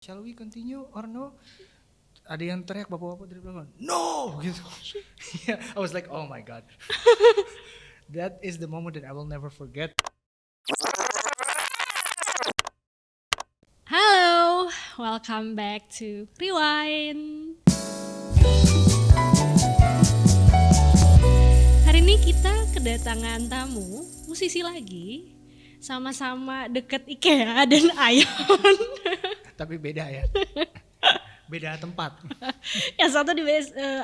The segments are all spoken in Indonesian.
Shall we continue or no? Ada yang teriak bapak-bapak dari belakang, no gitu. Yeah, I was like, oh my god. That is the moment that I will never forget. Halo, welcome back to Rewind. Hari ini kita kedatangan tamu, musisi lagi, sama-sama deket IKEA dan Ion. Tapi beda ya. Beda tempat. Yang satu di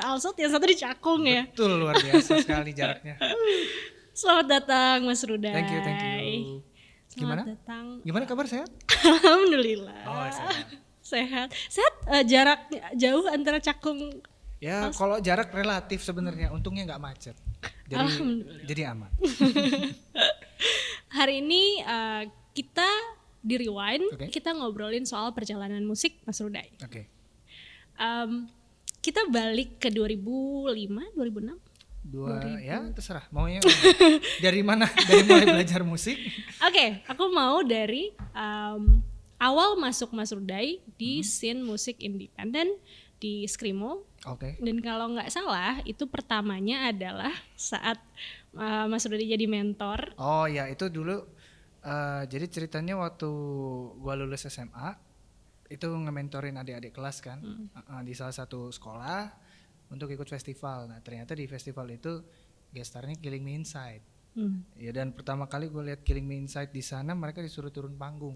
Alsut, yang satu di Cakung ya. Betul, luar biasa sekali jaraknya. Selamat datang Mas Rudai. Thank you. Selamat Gimana? datang. Gimana kabar, sehat? Alhamdulillah. Oh, sehat. Sehat, jarak jauh antara Cakung. Ya, kalau jarak relatif sebenarnya, untungnya nggak macet. Jadi aman. Hari ini kita di Rewind, Okay. kita ngobrolin soal perjalanan musik Mas Rudai. Oke. Kita balik ke 2005, 2006. Ya terserah. Maunya dari mana? Dari mulai belajar musik? Oke, aku mau dari awal masuk Mas Rudai di scene musik independen di Screamo. Oke. Dan kalau nggak salah, itu pertamanya adalah saat Mas Rudai jadi mentor. Oh ya, itu dulu. Jadi ceritanya waktu gua lulus SMA itu nge-mentorin adik-adik kelas kan, di salah satu sekolah untuk ikut festival. Nah ternyata di festival itu gestarnya Killing Me Inside. Ya, dan pertama kali gue lihat Killing Me Inside di sana, mereka disuruh turun panggung.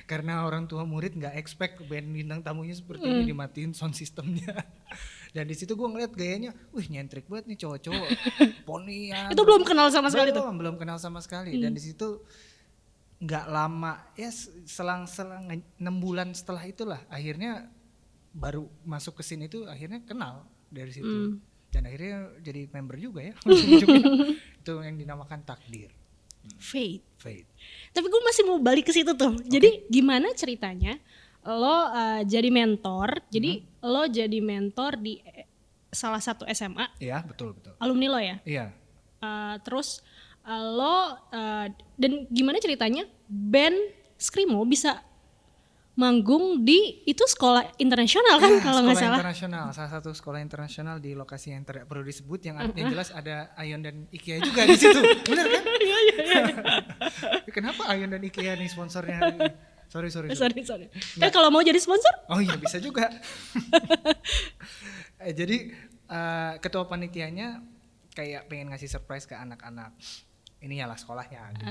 Karena orang tua murid nggak expect band bintang tamunya seperti ini dimatiin sound systemnya. Dan di situ gue ngeliat gayanya, wih nyentrik banget nih cowok-cowok, ponian. Itu belum kenal sama sekali tuh. Belum kenal sama sekali. Dan di situ nggak lama, ya selang-selang 6 bulan setelah itulah akhirnya baru masuk ke scene itu, akhirnya kenal dari situ. Dan akhirnya jadi member juga ya. Itu yang dinamakan takdir. Fate. Tapi gue masih mau balik ke situ tuh. Jadi gimana ceritanya lo jadi mentor? Jadi lo jadi mentor di salah satu SMA. Iya, betul. Alumni lo ya? Iya. Terus lo dan gimana ceritanya band Screamo bisa manggung di itu sekolah internasional kan, kalau nggak Sekolah salah. internasional, salah satu sekolah internasional di lokasi yang tidak perlu disebut, yang jelas ada Ion dan IKEA juga di situ. Benar kan? Iya. Kenapa Ion dan IKEA nih sponsornya hari ini? Sorry. Kan kalau mau jadi sponsor? Oh iya, bisa juga. Jadi ketua panitianya kayak pengen ngasih surprise ke anak-anak ininya lah, sekolahnya gitu.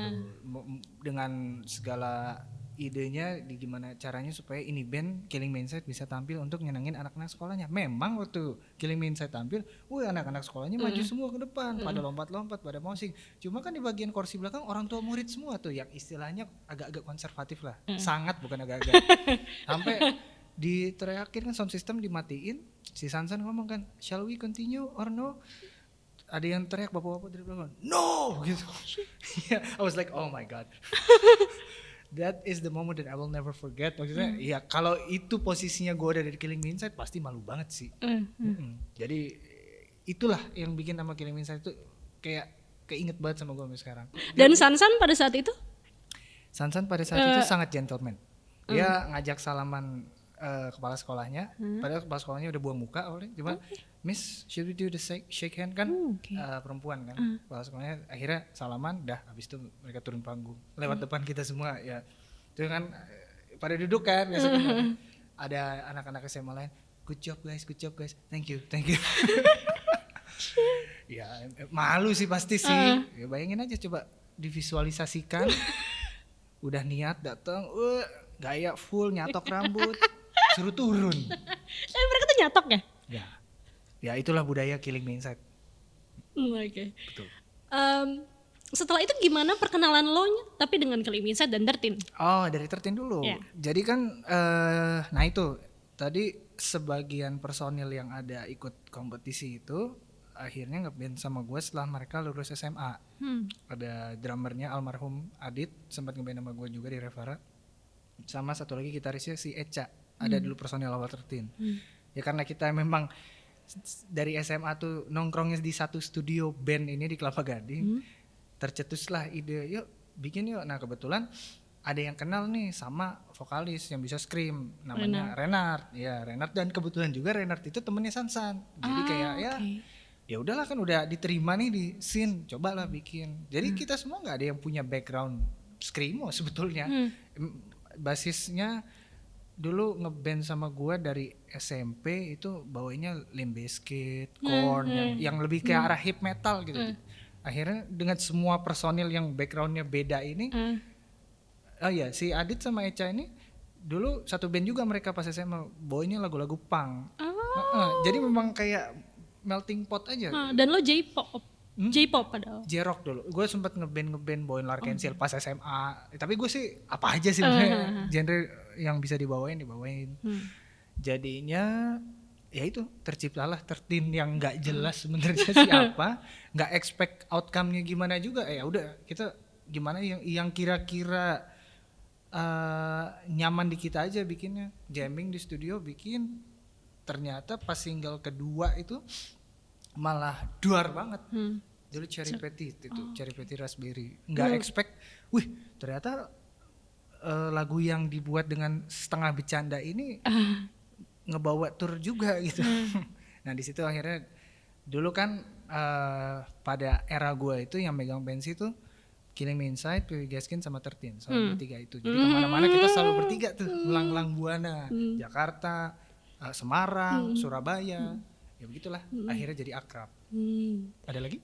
Dengan segala idenya di gimana caranya supaya ini band Killing Me Inside bisa tampil untuk nyenengin anak-anak sekolahnya. Memang waktu Killing Me Inside tampil, anak-anak sekolahnya maju semua ke depan, pada lompat-lompat, pada mosing. Cuma kan di bagian kursi belakang orang tua murid semua tuh, yang istilahnya agak-agak konservatif lah. Sangat, bukan agak-agak. Sampai diteriakin kan, sound system dimatiin, si Sansan ngomong kan, shall we continue or no? Ada yang teriak bapak-bapak dari belakang, no gitu. Yeah, I was like, oh my god. That is the moment that I will never forget. Maksudnya, ya kalau itu posisinya gue dari Killing Me Inside, pasti malu banget sih. Jadi itulah yang bikin nama Killing Me Inside itu kayak keinget banget sama gue sampai sekarang. Dan Sansan pada saat itu? Sansan pada saat itu sangat gentleman. Dia ngajak salaman kepala sekolahnya, padahal kepala sekolahnya udah buang muka oleh, cuma Miss, should we do the shake hand kan? Perempuan kan, kepala sekolahnya akhirnya salaman, dah habis itu mereka turun panggung lewat depan kita semua ya. Itu kan pada duduk kan, biasanya ada anak-anak SMA lain, good job guys, thank you. Ya malu sih pasti sih. Ya, bayangin aja, coba divisualisasikan. Udah niat datang, gaya full, nyatok rambut, suruh turun. Tapi mereka tuh nyatok ya? Ya itulah budaya Killing Me Inside. Oke. Betul. Setelah itu gimana perkenalan lo tapi dengan Killing Me Inside dan 13? Oh, dari 13 dulu. Yeah. Jadi kan nah itu tadi sebagian personil yang ada ikut kompetisi itu akhirnya ngeband sama gue setelah mereka lulus SMA. Ada drummernya almarhum Adit, sempat ngeband sama gue juga di Revara. Sama satu lagi gitarisnya si Eca, ada dulu personil awal 13. Ya karena kita memang dari SMA tuh nongkrongnya di satu studio band ini di Kelapa Gading, tercetuslah ide, yuk bikin yuk. Nah kebetulan ada yang kenal nih sama vokalis yang bisa scream namanya Renard. Ya, Renard, dan kebetulan juga Renard itu temennya Sansan. Jadi kayak ya udahlah kan udah diterima nih di scene, cobalah bikin. Jadi kita semua nggak ada yang punya background screamo sebetulnya. Basisnya dulu ngeband sama gua dari SMP itu bawainnya Limp Bizkit, Korn yang lebih ke arah hip metal gitu. Akhirnya dengan semua personil yang backgroundnya beda ini, oh iya, si Adit sama Echa ini dulu satu band juga mereka pas SMA, bawainnya lagu-lagu punk. Jadi memang kayak melting pot aja. Dan lo J-pop padahal. J-rock dulu. Gue sempat ngeband bawain Larkensil pas SMA. Tapi gue sih apa aja sih sebenarnya genre yang bisa dibawain. Jadinya ya itu terciptalah 13 yang nggak jelas sebenarnya siapa, nggak expect outcome-nya gimana juga. Ya udah kita gimana yang kira-kira nyaman di kita aja bikinnya, jamming di studio bikin. Ternyata pas single kedua itu malah duar banget. Dulu Cherry Petit itu, Cherry Petit Raspberry. Nggak expect, wih ternyata lagu yang dibuat dengan setengah bercanda ini ngebawa tour juga gitu. Nah di situ akhirnya dulu kan pada era gue itu yang megang band itu Killing Me Inside, Pee Wee Gaskin sama 13, selalu bertiga itu. Jadi kemana-mana kita selalu bertiga tuh, ulang-ulang Buana, Jakarta, Semarang, Surabaya, ya begitulah. Akhirnya jadi akrab. Ada lagi?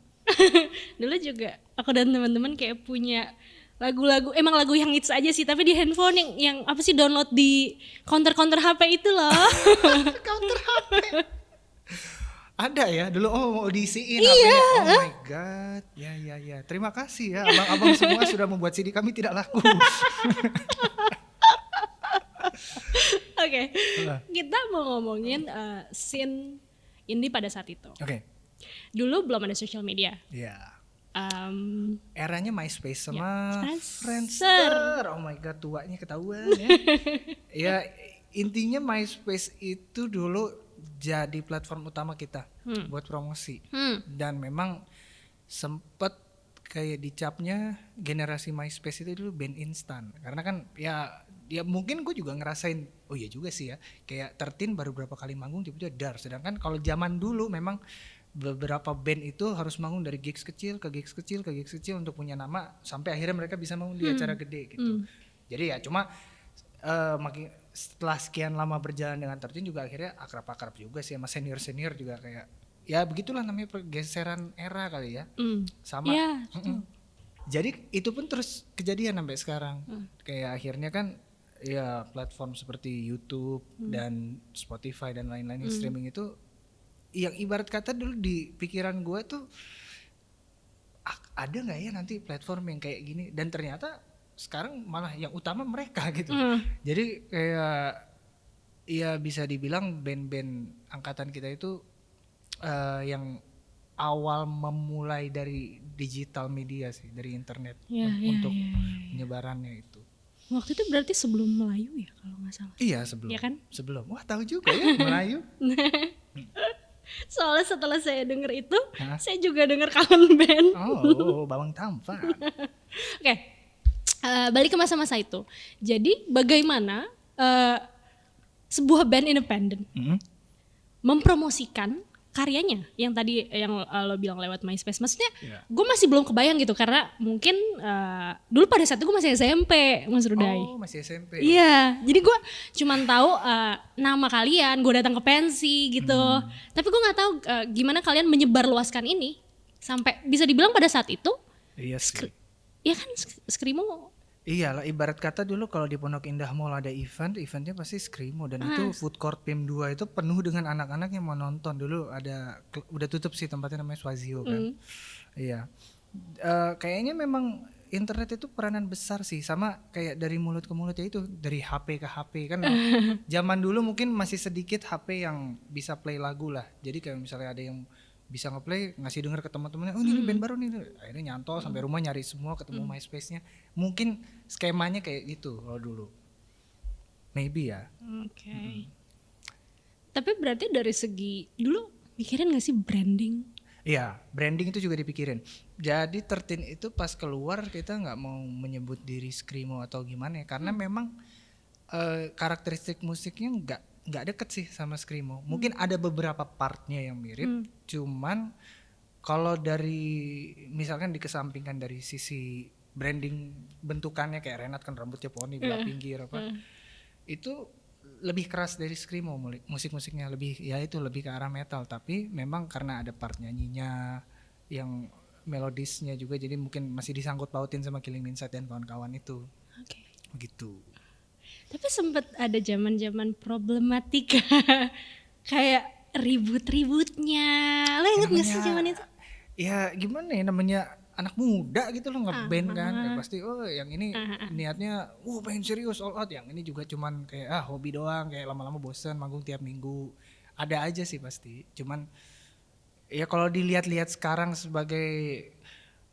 Dulu juga aku dan teman-teman kayak punya lagu-lagu, emang lagu yang hits aja sih, tapi di handphone yang apa sih, download di counter HP itu loh. Counter HP. Ada ya dulu, mau diisiin HP-nya. Oh my god. Ya. Terima kasih ya abang-abang semua sudah membuat CD kami tidak laku. Oke. Kita mau ngomongin scene indie pada saat itu. Oke. Dulu belum ada social media. Iya. Eranya MySpace sama Friendster. Oh my god, tuanya ketahuan ya. Ya intinya MySpace itu dulu jadi platform utama kita buat promosi. Dan memang sempet kayak dicapnya generasi MySpace itu dulu band instan. Karena kan ya mungkin gue juga ngerasain, oh iya juga sih ya, kayak 13 baru berapa kali manggung tiba-tiba dar. Sedangkan kalau zaman dulu memang beberapa band itu harus manggung dari gigs kecil ke gigs kecil ke gigs kecil untuk punya nama sampai akhirnya mereka bisa manggung di acara gede gitu. Jadi ya cuma makin setelah sekian lama berjalan dengan 13 juga akhirnya akrab-akrab juga sih sama senior-senior juga, kayak ya begitulah namanya pergeseran era kali ya. Sama. Jadi itu pun terus kejadian sampai sekarang. Kayak akhirnya kan ya platform seperti YouTube dan Spotify dan lain-lain streaming itu yang ibarat kata dulu di pikiran gue tuh ada nggak ya nanti platform yang kayak gini, dan ternyata sekarang malah yang utama mereka gitu. Jadi kayak ya bisa dibilang band-band angkatan kita itu yang awal memulai dari digital media sih, dari internet untuk penyebarannya itu. Waktu itu berarti sebelum Melayu ya kalau nggak salah. Iya sebelum. Iya kan? Sebelum. Wah tahu juga ya Melayu. Soalnya setelah saya denger itu, saya juga denger Kangen Band. Oh, Bawang Tampan. Oke, balik ke masa-masa itu. Jadi bagaimana sebuah band independen mempromosikan karyanya yang tadi yang lo bilang lewat MySpace. Maksudnya gue masih belum kebayang gitu karena mungkin dulu pada saat itu gue masih SMP, Mas Ruday. Oh masih SMP. Iya, jadi gue cuman tahu nama kalian, gue datang ke pensi gitu. Tapi gue nggak tahu gimana kalian menyebarluaskan ini sampai bisa dibilang pada saat itu. Iya sih. Iya kan Screamo. Iyalah, ibarat kata dulu kalau di Pondok Indah Mall ada eventnya pasti Screamo, dan itu food court PIM 2 itu penuh dengan anak-anak yang mau nonton. Dulu udah tutup sih tempatnya, namanya Swazio kan. Iya. Kayaknya memang internet itu peranan besar sih, sama kayak dari mulut ke mulut ya itu, dari HP ke HP kan. Zaman dulu mungkin masih sedikit HP yang bisa play lagu lah. Jadi kayak misalnya ada yang bisa ngeplay, ngasih denger ke teman-temannya, oh ini band baru nih, akhirnya nyantol sampai rumah nyari semua, ketemu MySpace-nya. Mungkin skemanya kayak gitu kalau dulu, maybe ya. Oke. Tapi berarti dari segi dulu mikirin nggak sih branding? Iya, branding itu juga dipikirin. Jadi 13 itu pas keluar kita nggak mau menyebut diri screamo atau gimana ya, karena memang karakteristik musiknya nggak deket sih sama screamo. Mungkin ada beberapa partnya yang mirip, cuman kalau dari misalkan dikesampingkan dari sisi branding bentukannya kayak Renat kan rambutnya poni belah pinggir apa, itu lebih keras dari screamo musik-musiknya, lebih ya itu lebih ke arah metal, tapi memang karena ada part nyanyinya yang melodisnya juga jadi mungkin masih disangkut pautin sama Killing Me Inside dan kawan-kawan itu. Oke. Gitu. Tapi sempet ada zaman-zaman problematika kayak ribut-ributnya. Lo inget gak sih zaman itu? Ya gimana ya, namanya anak muda gitu loh ngeband kan, ya pasti yang ini niatnya pengen serius all out, yang ini juga cuman kayak hobi doang, kayak lama-lama bosen manggung tiap minggu. Ada aja sih pasti, cuman ya kalau dilihat-lihat sekarang sebagai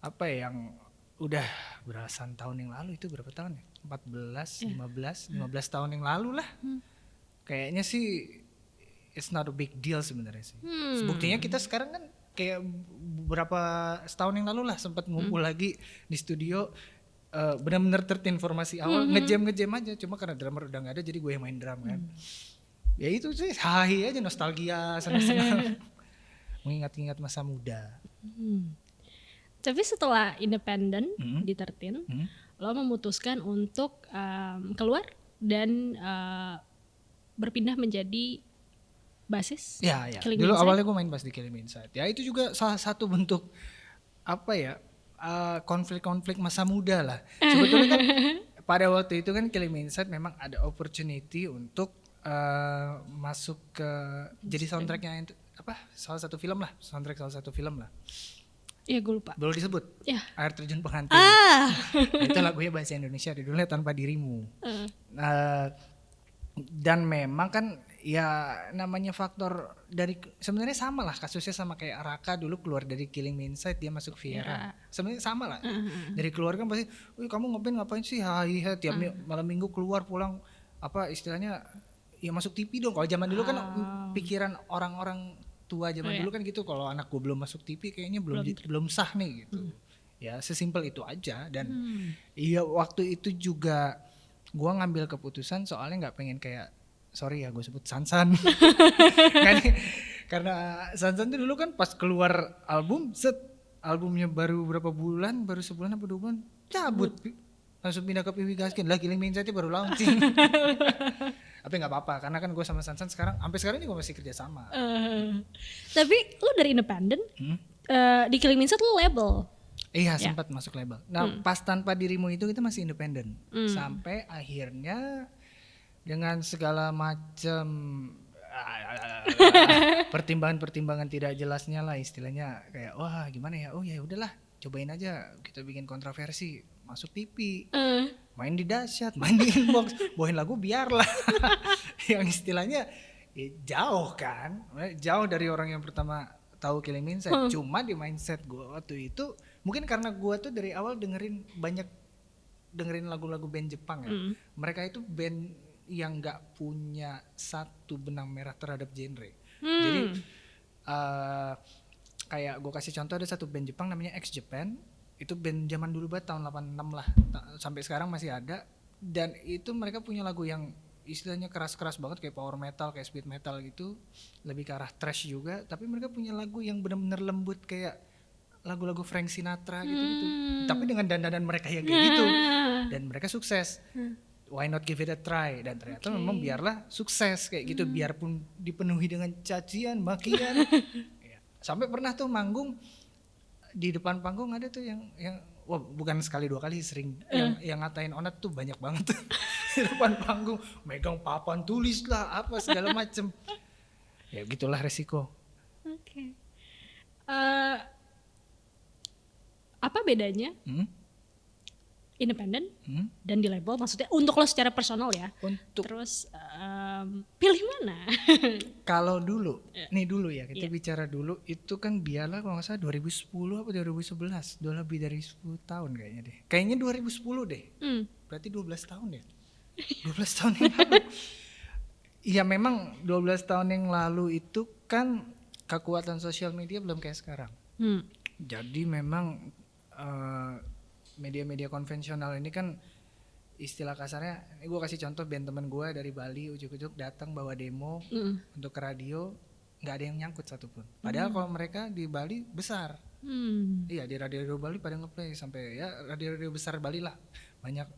apa ya, yang udah belasan tahun yang lalu, itu berapa tahun ya, 14, 15 tahun yang lalu lah. Kayaknya sih it's not a big deal sebenarnya sih. Buktinya kita sekarang kan kayak beberapa setahun yang lalu lah sempat ngumpul lagi di studio, benar-benar informasi awal ngejam aja, cuma karena drummer udah nggak ada jadi gue yang main drum kan. Ya itu sih hahi aja, nostalgia, senang-senang. Mengingat-ingat masa muda. Tapi setelah independen di 13, lo memutuskan untuk keluar dan berpindah menjadi basis. Ya. Killing Dulu Me Inside. awalnya gue main bass di Killing Me Inside. Ya itu juga salah satu bentuk apa ya, konflik-konflik masa muda lah. Sebetulnya kan pada waktu itu kan Killing Me Inside memang ada opportunity untuk masuk ke jadi soundtracknya salah satu film lah, soundtrack salah satu film lah. Iya gue lupa. Belum disebut. Ya. Air Terjun Pengantin. Nah, itu lagunya bahasa Indonesia, judulnya Tanpa Dirimu. Dan memang kan ya namanya faktor dari, sebenarnya sama lah kasusnya sama kayak Raka dulu keluar dari Killing Me Inside dia masuk Viera. Sebenarnya sama lah. Dari keluar kan pasti, "Wih, kamu ngapain sih? Hai, tiap malam minggu keluar pulang apa istilahnya ya masuk TV dong." Kalau zaman dulu kan pikiran orang-orang tua zaman dulu kan gitu, kalau anak gue belum masuk TV kayaknya belum sah nih gitu. Ya sesimpel itu aja. Dan iya waktu itu juga gue ngambil keputusan soalnya nggak pengen kayak, sorry ya gue sebut Sansan. Karena Sansan tuh dulu kan pas keluar albumnya baru berapa bulan, baru sebulan apa 2 bulan cabut, langsung pindah ke Piwi Gaskin lah. Killing Me Inside baru launching. Tapi nggak apa-apa karena kan gue sama Sansan sampai sekarang juga masih kerja sama. Tapi lu dari independen di Killing Me Inside lu label. Iya, sempat masuk label. Nah pas Tanpa Dirimu itu kita masih independen sampai akhirnya dengan segala macam pertimbangan tidak jelasnya lah istilahnya, kayak wah gimana ya, ya udahlah cobain aja kita bikin kontroversi, masuk TV, main di Dahsyat, main di Inbox, bawain lagu Biarlah. Yang istilahnya jauh kan, jauh dari orang yang pertama tahu Killing Me Inside. Cuma di mindset gue waktu itu mungkin karena gue tuh dari awal dengerin lagu-lagu band Jepang ya. Mereka itu band yang nggak punya satu benang merah terhadap genre. Jadi kayak gue kasih contoh, ada satu band Jepang namanya X Japan. Itu band zaman dulu banget, tahun 86 lah, sampai sekarang masih ada. Dan itu mereka punya lagu yang istilahnya keras-keras banget kayak power metal, kayak speed metal gitu, lebih ke arah thrash juga. Tapi mereka punya lagu yang benar-benar lembut kayak lagu-lagu Frank Sinatra gitu-gitu. Tapi dengan dandanan mereka yang kayak gitu, dan mereka sukses. Why not give it a try? Dan ternyata memang Biarlah sukses kayak gitu, biarpun dipenuhi dengan cacian, makian. Sampai pernah tuh manggung di depan panggung ada tuh yang wah bukan sekali 2 kali, sering yang ngatain Onat tuh banyak banget. Di depan panggung megang papan tulis lah apa segala macem. Ya gitulah resiko. Oke. Apa bedanya independen dan di label, maksudnya untuk lo secara personal ya? Terus pilih mana? Kalau dulu, nih dulu ya kita bicara dulu, itu kan Biarlah kalau nggak salah 2010 apa 2011, udah lebih dari 10 tahun kayaknya deh. Kayaknya 2010 deh. Berarti 12 tahun ya. 12 tahun yang lalu. Iya memang 12 tahun yang lalu itu kan kekuatan sosial media belum kayak sekarang. Hmm. Jadi memang media-media konvensional ini kan istilah kasarnya, gue kasih contoh band temen gue dari Bali ujuk-ujuk datang bawa demo untuk ke radio, nggak ada yang nyangkut satupun. Padahal kalau mereka di Bali besar, iya di radio Bali pada ngeplay sampai ya radio besar Bali lah banyak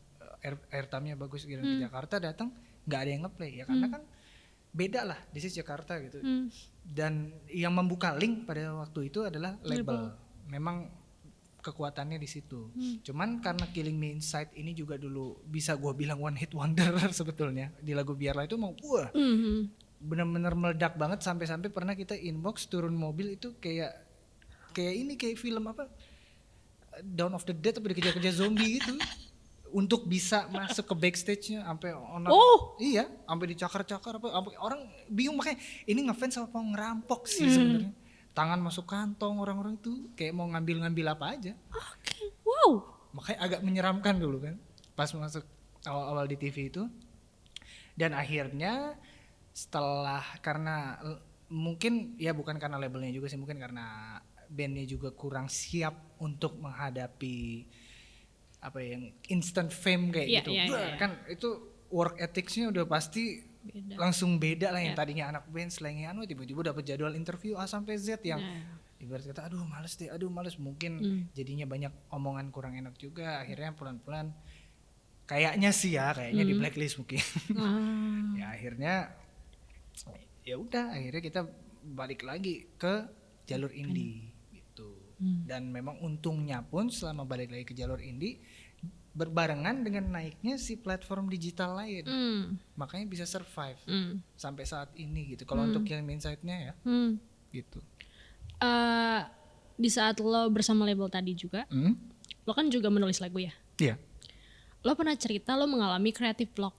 airtime-nya bagus gitu. Ke Jakarta datang nggak ada yang ngeplay ya karena kan beda lah di sisi Jakarta gitu. Dan yang membuka link pada waktu itu adalah label. Memang kekuatannya di situ. Cuman karena Killing Me Inside ini juga dulu bisa gue bilang one hit wonder sebetulnya di lagu Biarlah itu mau benar-benar meledak banget sampai-sampai pernah kita inbox turun mobil itu kayak film apa Dawn of the Dead atau dikejar-kejar zombie gitu untuk bisa masuk ke backstage-nya sampai iya sampai dicakar-cakar apa sampai orang bingung makanya ini ngefans apa mau ngerampok sih sebenarnya. Tangan masuk kantong orang-orang itu kayak mau ngambil apa aja. Oke. Wow. Makanya agak menyeramkan dulu kan pas masuk awal-awal di TV itu. Dan akhirnya setelah karena mungkin ya bukan karena labelnya juga sih, mungkin karena bandnya juga kurang siap untuk menghadapi apa ya, yang instant fame kayak gitu. Kan itu work ethics-nya udah pasti langsung beda lah yang tadinya anak band selengean tiba-tiba dapat jadwal interview A sampai Z yang ibarat kata aduh males mungkin jadinya banyak omongan kurang enak juga. Akhirnya pelan-pelan kayaknya di blacklist mungkin. Ya akhirnya ya udah akhirnya kita balik lagi ke jalur indie gitu. Dan memang untungnya pun selama balik lagi ke jalur indie berbarengan dengan naiknya si platform digital lain, makanya bisa survive sampai saat ini gitu. Kalau untuk Killing Me Inside-nya ya, gitu. Di saat lo bersama label tadi juga, lo kan juga menulis lagu ya? Iya. Lo pernah cerita lo mengalami creative block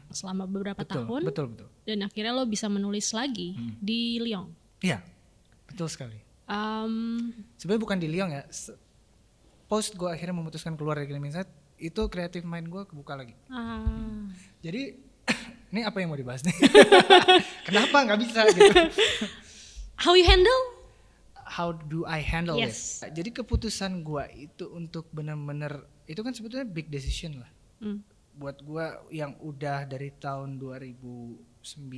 selama beberapa tahun, betul. Dan akhirnya lo bisa menulis lagi di Lyon. Iya, betul sekali. Sebenarnya bukan di Lyon ya. Post gue akhirnya memutuskan keluar dari Killing Me Inside, itu creative mind gue kebuka lagi. Jadi ini apa yang mau dibahas nih? Kenapa nggak bisa gitu? How you handle? How do I handle this? Jadi keputusan gue itu untuk benar-benar itu kan sebetulnya big decision lah. Buat gue yang udah dari tahun 2009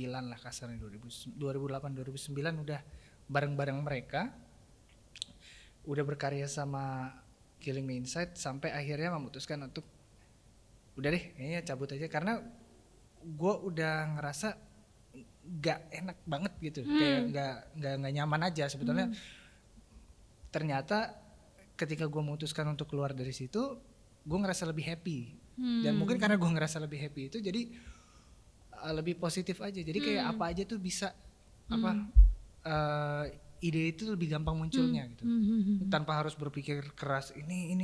lah kasarnya 2008 2009 udah bareng-bareng mereka, udah berkarya sama Killing Me Inside sampai akhirnya memutuskan untuk udah deh kayaknya cabut aja karena gue udah ngerasa gak enak banget gitu, kayak gak nyaman aja sebetulnya. Ternyata ketika gue memutuskan untuk keluar dari situ gue ngerasa lebih happy dan mungkin karena gue ngerasa lebih happy itu jadi lebih positif aja, jadi kayak apa aja tuh bisa ide itu lebih gampang munculnya gitu, tanpa harus berpikir keras ini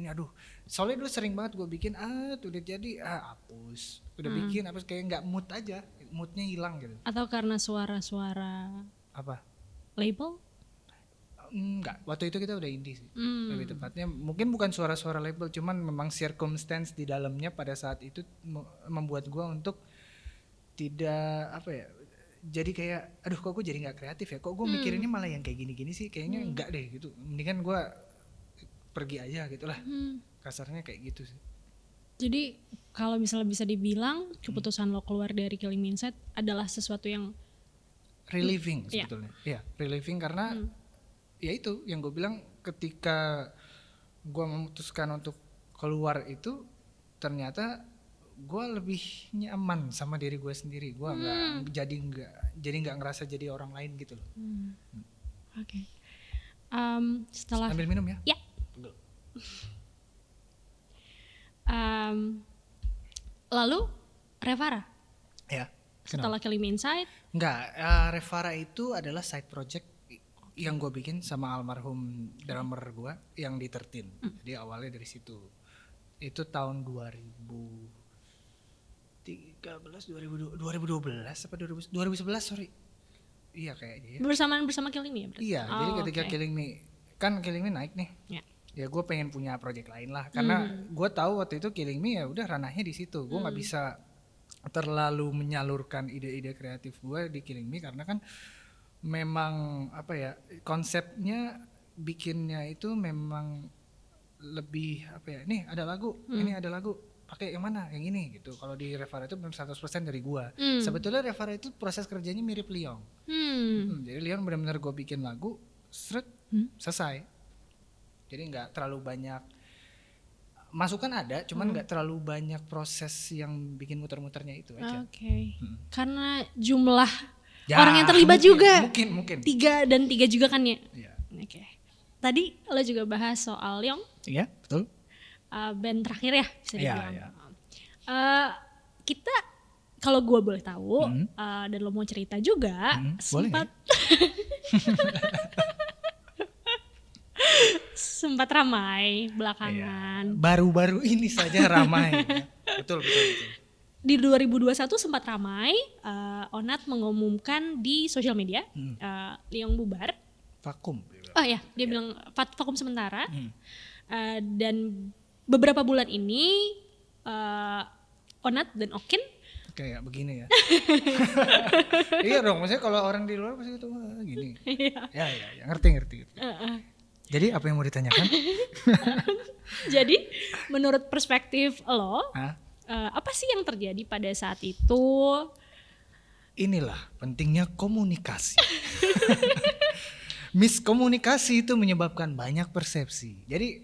aduh. Soalnya dulu sering banget gue bikin udah jadi hapus, udah bikin apa kayak nggak mood aja, moodnya hilang gitu. Atau karena suara-suara apa label? Enggak, waktu itu kita udah indie sih, lebih tepatnya mungkin bukan suara-suara label, cuman memang circumstance di dalamnya pada saat itu membuat gue untuk tidak apa ya, jadi kayak aduh kok gue jadi nggak kreatif ya, kok gue mikirinnya malah yang kayak gini-gini sih, kayaknya enggak deh gitu, mendingan gue pergi aja gitulah, kasarnya kayak gitu sih. Jadi kalau misalnya bisa dibilang keputusan lo keluar dari Killing Me Inside adalah sesuatu yang relieving sebetulnya, ya relieving karena ya itu yang gue bilang, ketika gue memutuskan untuk keluar itu ternyata gue lebih nyaman sama diri gue sendiri, gue nggak ngerasa jadi orang lain gitu loh. Oke. Setelah ambil minum ya. Lalu Revara Ya. setelah Killing Me Inside? Enggak, Revara itu adalah side project yang gue bikin sama almarhum drummer gue yang di 13. Jadi awalnya dari situ. Itu tahun 2012 apa 2011 sorry. Iya kayaknya ya. Bersamaan bersama Killing Me ya berarti? Iya, jadi ketika Killing Me naik nih. Ya gue pengen punya project lain lah, karena gue tahu waktu itu Killing Me ya udah ranahnya di situ. Gue nggak bisa terlalu menyalurkan ide-ide kreatif gue di Killing Me karena kan memang apa ya, konsepnya bikinnya itu memang lebih apa ya, nih ada lagu, ini ada lagu, pakai yang mana, yang ini gitu. Kalau di Revara itu benar 100% dari gua. Sebetulnya Revara itu proses kerjanya mirip Liong. Jadi Liong benar-benar gua bikin lagu, selesai. Jadi nggak terlalu banyak masukan, ada, cuman nggak terlalu banyak proses yang bikin muter-muternya itu aja. Oke. Karena jumlah Ya, orang yang terlibat juga. Mungkin. 3 dan 3 juga kan ya. Iya. Oke. Tadi lo juga bahas soal Liong, Iya, betul. band terakhir ya bisa Iya, dibilang. iya. Kita kalau gue boleh tahu dan lo mau cerita juga boleh. sempat ramai belakangan. Iya. Baru-baru ini saja ramai. Betul. Di 2021 sempat ramai, Onat mengumumkan di sosial media Liong bubar. Vakum. Oh ya, dia bilang vakum sementara. Dan beberapa bulan ini Onat dan Okin Kayak begini ya. Iya dong, maksudnya kalau orang di luar pasti itu gini. Ya, ngerti. Jadi apa yang mau ditanyakan? Jadi menurut perspektif lo, apa sih yang terjadi pada saat itu? Inilah pentingnya komunikasi. Miskomunikasi itu menyebabkan banyak persepsi. Jadi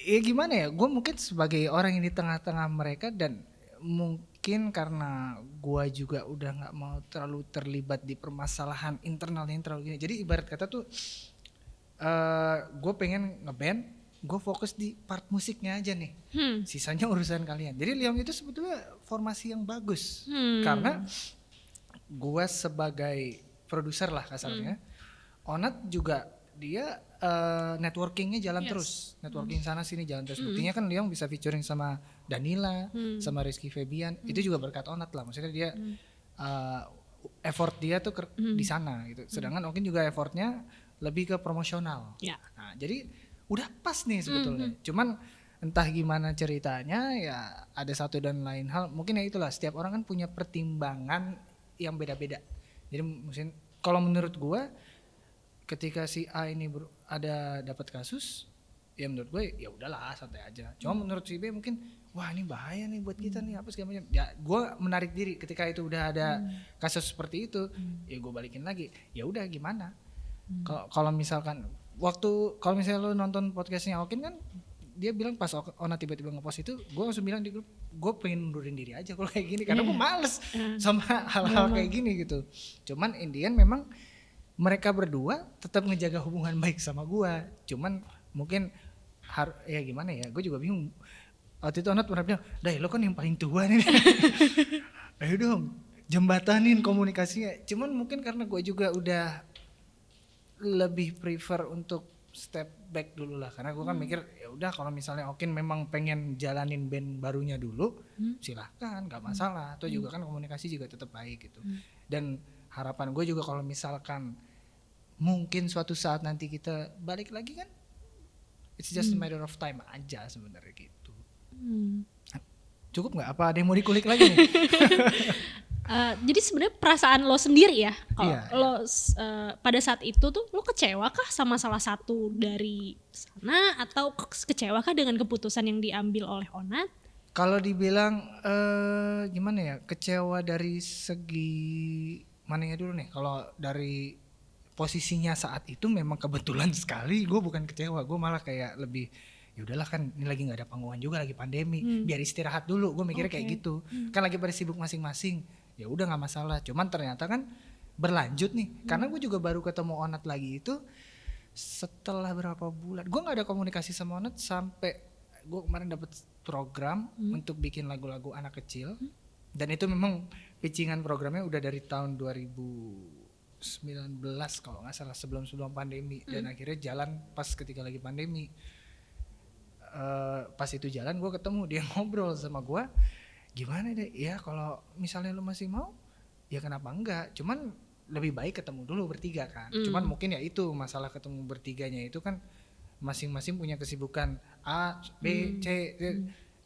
ya gimana ya, gue mungkin sebagai orang yang di tengah-tengah mereka, dan mungkin karena gue juga udah gak mau terlalu terlibat di permasalahan internal yang terlalu gini. Jadi ibarat kata tuh gue pengen ngeband, gue fokus di part musiknya aja nih, sisanya urusan kalian. Jadi Liong itu sebetulnya formasi yang bagus, karena gue sebagai produser lah kasarnya, Onat juga dia networkingnya jalan terus, networking sana sini jalan terus. Buktinya kan Liong bisa featuring sama Danila, sama Rizky Febian, itu juga berkat Onat lah. Maksudnya dia effort dia tuh di sana gitu. Sedangkan Okin juga effortnya lebih ke promosional. Nah, jadi udah pas nih sebetulnya. Cuman entah gimana ceritanya ya, ada satu dan lain hal. Mungkin ya itulah, setiap orang kan punya pertimbangan yang beda-beda. Jadi mungkin kalau menurut gua, ketika si A ini ada dapat kasus, ya menurut gue ya udahlah santai aja. Cuma menurut si B mungkin wah ini bahaya nih buat kita nih apa segala macam. Ya gue menarik diri ketika itu udah ada kasus seperti itu, ya gue balikin lagi. Ya udah gimana? Kalau misalkan kalau misalnya lo nonton podcastnya Okin kan, dia bilang pas Ona tiba-tiba ngepost itu, gue langsung bilang di grup, gue pengen mundurin diri aja kalau kayak gini, karena gue males sama hal-hal kayak gini gitu. Cuman Indian memang mereka berdua tetap ngejaga hubungan baik sama gue. Cuman mungkin ya gimana ya, gue juga bingung. Waktu itu Onat pernah bilang, "Dai, lo kan yang paling tua nih." Ayo dong, jembatanin komunikasinya. Cuman mungkin karena gue juga udah lebih prefer untuk step back dulu lah, karena gue kan mikir ya udah kalau misalnya Okin memang pengen jalanin band barunya dulu, silahkan, nggak masalah. Atau juga kan komunikasi juga tetap baik gitu. Dan harapan gue juga kalau misalkan mungkin suatu saat nanti kita balik lagi kan, it's just a matter of time aja sebenarnya gitu. Cukup nggak? Apa ada yang mau dikulik lagi nih? Jadi sebenarnya perasaan lo sendiri ya, kalau lo pada saat itu tuh lo kecewa kah sama salah satu dari sana, atau kecewa kah dengan keputusan yang diambil oleh Onat? Kalau dibilang gimana ya, kecewa dari segi mananya dulu nih. Kalau dari posisinya saat itu memang kebetulan sekali gue bukan kecewa, gue malah kayak lebih ya udahlah kan ini lagi nggak ada panggungan juga, lagi pandemi, biar istirahat dulu, gue mikirnya kayak gitu. Kan lagi pada sibuk masing-masing, ya udah nggak masalah. Cuman ternyata kan berlanjut nih, karena gue juga baru ketemu Onat lagi itu setelah berapa bulan. Gue nggak ada komunikasi sama Onat sampai gue kemarin dapet program untuk bikin lagu-lagu anak kecil, dan itu memang pitchingan programnya udah dari tahun 2019 kalau nggak salah, sebelum pandemi. Dan akhirnya jalan pas ketika lagi pandemi. Pas itu jalan gue ketemu, dia ngobrol sama gue, gimana deh ya kalau misalnya lu masih mau ya kenapa enggak, cuman lebih baik ketemu dulu bertiga kan. Cuman mungkin ya itu masalah ketemu bertiganya itu kan masing-masing punya kesibukan A, B, C.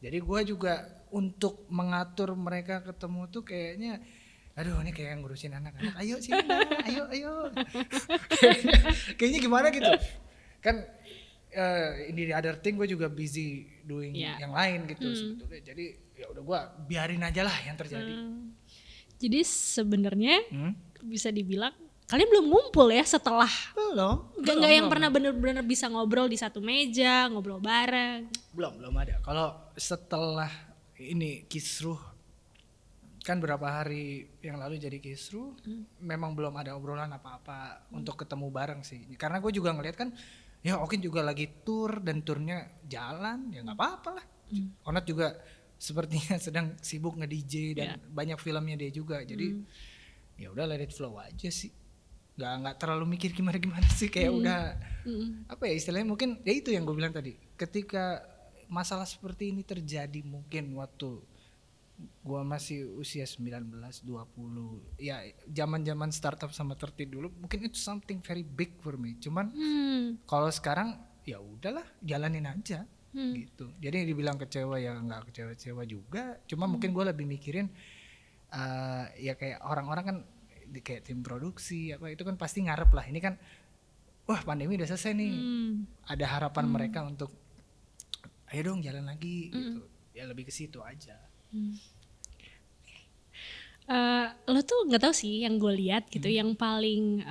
Jadi gue juga untuk mengatur mereka ketemu tuh kayaknya aduh ini kayak ngurusin anak-anak, ayo sini nah, ayo kayaknya gimana gitu. kan in the other thing gue juga busy doing yang lain gitu sebetulnya. Jadi ya udah gue biarin aja lah yang terjadi. Jadi sebenarnya bisa dibilang kalian belum ngumpul ya setelah Enggak yang pernah bener-bener bisa ngobrol di satu meja, ngobrol bareng. Belum ada. Kalau setelah ini kisruh kan berapa hari yang lalu jadi kisruh, memang belum ada obrolan apa-apa untuk ketemu bareng sih. Karena gue juga ngeliat kan, ya Okin juga lagi tour dan turnya jalan, ya nggak apa-apa lah. Onat juga sepertinya sedang sibuk nge-DJ dan banyak filmnya dia juga. Jadi ya udah let it flow aja sih. Nggak terlalu mikir gimana sih, kayak udah apa ya istilahnya, mungkin ya itu yang gue bilang tadi. Ketika masalah seperti ini terjadi mungkin waktu gua masih usia 19, 20 ya zaman startup sama 30 dulu, mungkin itu something very big for me. Cuman kalau sekarang ya udahlah jalanin aja gitu. Jadi dibilang kecewa ya nggak kecewa juga, cuma mungkin gua lebih mikirin ya kayak orang-orang kan kayak tim produksi apa itu kan pasti ngarep lah, ini kan wah pandemi udah selesai nih, ada harapan mereka untuk ayo dong jalan lagi gitu. Ya lebih ke situ aja. Lo tuh nggak tahu sih yang gue lihat gitu, yang paling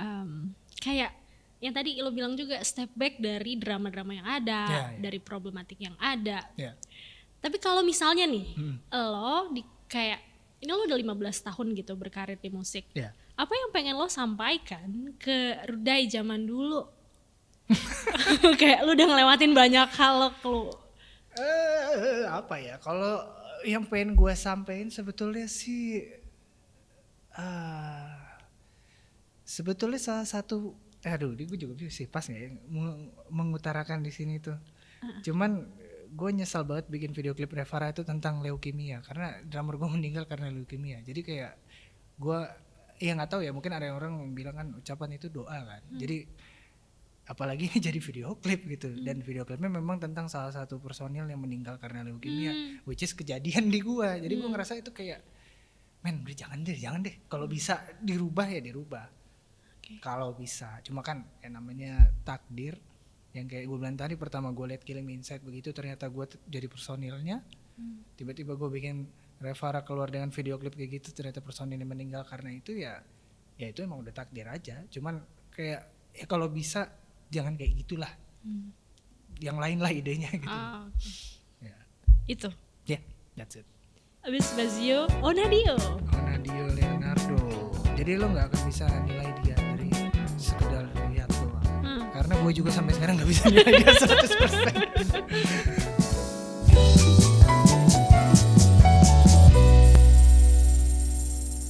kayak yang tadi lo bilang juga, step back dari drama-drama yang ada, dari problematik yang ada. Tapi kalau misalnya nih lo kayak ini lo udah 15 tahun gitu berkarir di musik, apa yang pengen lo sampaikan ke Rudai zaman dulu? Kayak lo udah ngelewatin banyak hal lo. Apa ya, kalau yang pengen gue sampein sebetulnya sih sebetulnya salah satu gue juga sih pas nggak ya mengutarakan di sini tuh. Cuman gue nyesal banget bikin video klip Revara itu tentang leukemia, karena drummer gue meninggal karena leukemia. Jadi kayak gue ya nggak tahu ya, mungkin ada orang bilang kan ucapan itu doa kan. Jadi apalagi ini jadi video klip gitu, dan video klipnya memang tentang salah satu personil yang meninggal karena leukemia, which is kejadian di gua. Jadi gua ngerasa itu kayak udah jangan deh kalau bisa dirubah ya dirubah, kalau bisa. Cuma kan namanya takdir, yang kayak gue bilang tadi, pertama gue liat Killing Me Inside begitu, ternyata gue jadi personilnya. Tiba-tiba gue bikin Revara keluar dengan video klip kayak gitu, ternyata personilnya meninggal karena itu, ya itu emang udah takdir aja. Cuman kayak ya kalau bisa jangan kayak gitulah, yang lain lah idenya gitu. Itu That's it. Abis Bazio, Onadio Leonardo. Jadi lo nggak akan bisa nilai dia dari sekedar lihat doang, karena gue juga sampai sekarang nggak bisa nilai dia 100%.